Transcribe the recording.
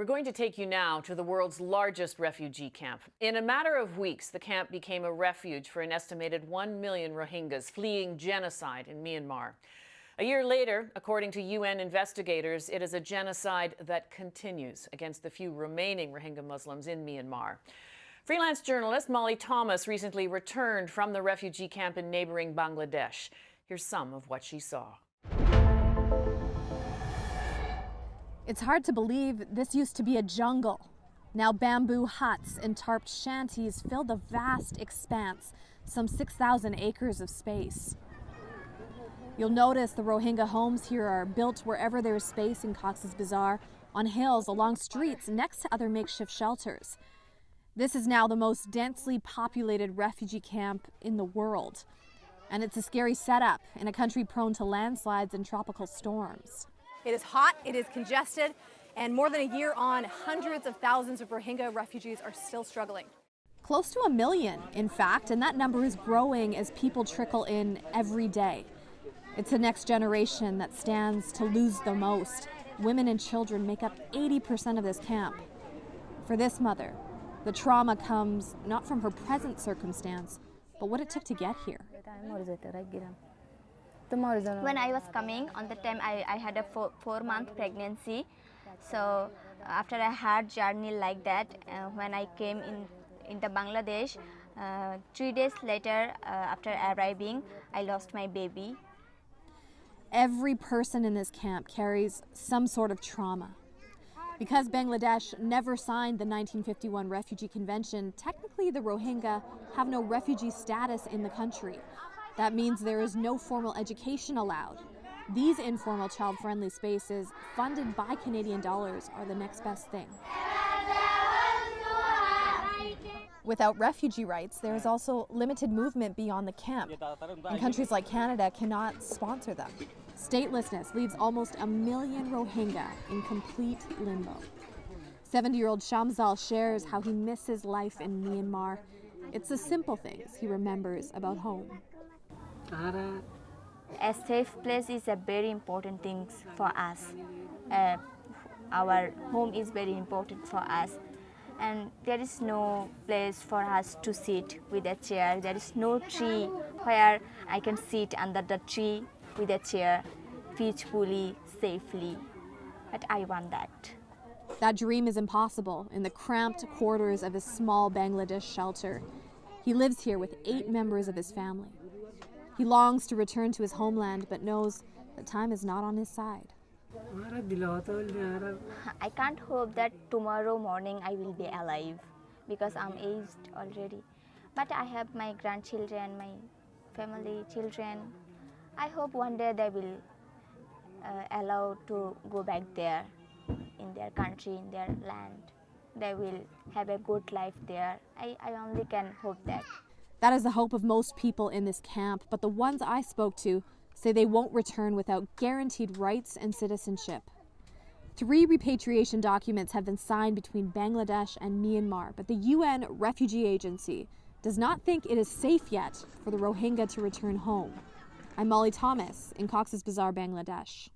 We're going to take you now to the world's largest refugee camp. In a matter of weeks, the camp became a refuge for an estimated 1 million Rohingyas fleeing genocide in Myanmar. A year later, according to UN investigators, it is a genocide that continues against the few remaining Rohingya Muslims in Myanmar. Freelance journalist Molly Thomas recently returned from the refugee camp in neighboring Bangladesh. Here's some of what she saw. It's hard to believe this used to be a jungle. Now bamboo huts and tarped shanties fill the vast expanse, some 6,000 acres of space. You'll notice the Rohingya homes here are built wherever there is space in Cox's Bazar, on hills, along streets, next to other makeshift shelters. This is now the most densely populated refugee camp in the world. And it's a scary setup in a country prone to landslides and tropical storms. It is hot, it is congested, and more than a year on, hundreds of thousands of Rohingya refugees are still struggling. Close to 1 million, in fact, and that number is growing as people trickle in every day. It's the next generation that stands to lose the most. Women and children make up 80% of this camp. For this mother, the trauma comes not from her present circumstance, but what it took to get here. When I was coming, on the time I had a four-month pregnancy. So after a hard journey like that, when I came in the Bangladesh, 3 days later after arriving, I lost my baby. Every person in this camp carries some sort of trauma. Because Bangladesh never signed the 1951 Refugee Convention, technically the Rohingya have no refugee status in the country. That means there is no formal education allowed. These informal child-friendly spaces, funded by Canadian dollars, are the next best thing. Without refugee rights, there is also limited movement beyond the camp, and countries like Canada cannot sponsor them. Statelessness leaves almost 1 million Rohingya in complete limbo. 70-year-old Shamsal shares how he misses life in Myanmar. It's the simple things he remembers about home. A safe place is a very important thing for us. Our home is very important for us. And there is no place for us to sit with a chair. There is no tree where I can sit under the tree with a chair peacefully, safely. But I want that. That dream is impossible in the cramped quarters of his small Bangladesh shelter. He lives here with 8 members of his family. He longs to return to his homeland, but knows that time is not on his side. I can't hope that tomorrow morning I will be alive because I'm aged already. But I have my grandchildren, my family, children. I hope one day they will allow to go back there in their country, in their land. They will have a good life there. I only can hope that. That is the hope of most people in this camp, but the ones I spoke to say they won't return without guaranteed rights and citizenship. 3 repatriation documents have been signed between Bangladesh and Myanmar, but the UN Refugee Agency does not think it is safe yet for the Rohingya to return home. I'm Molly Thomas in Cox's Bazar, Bangladesh.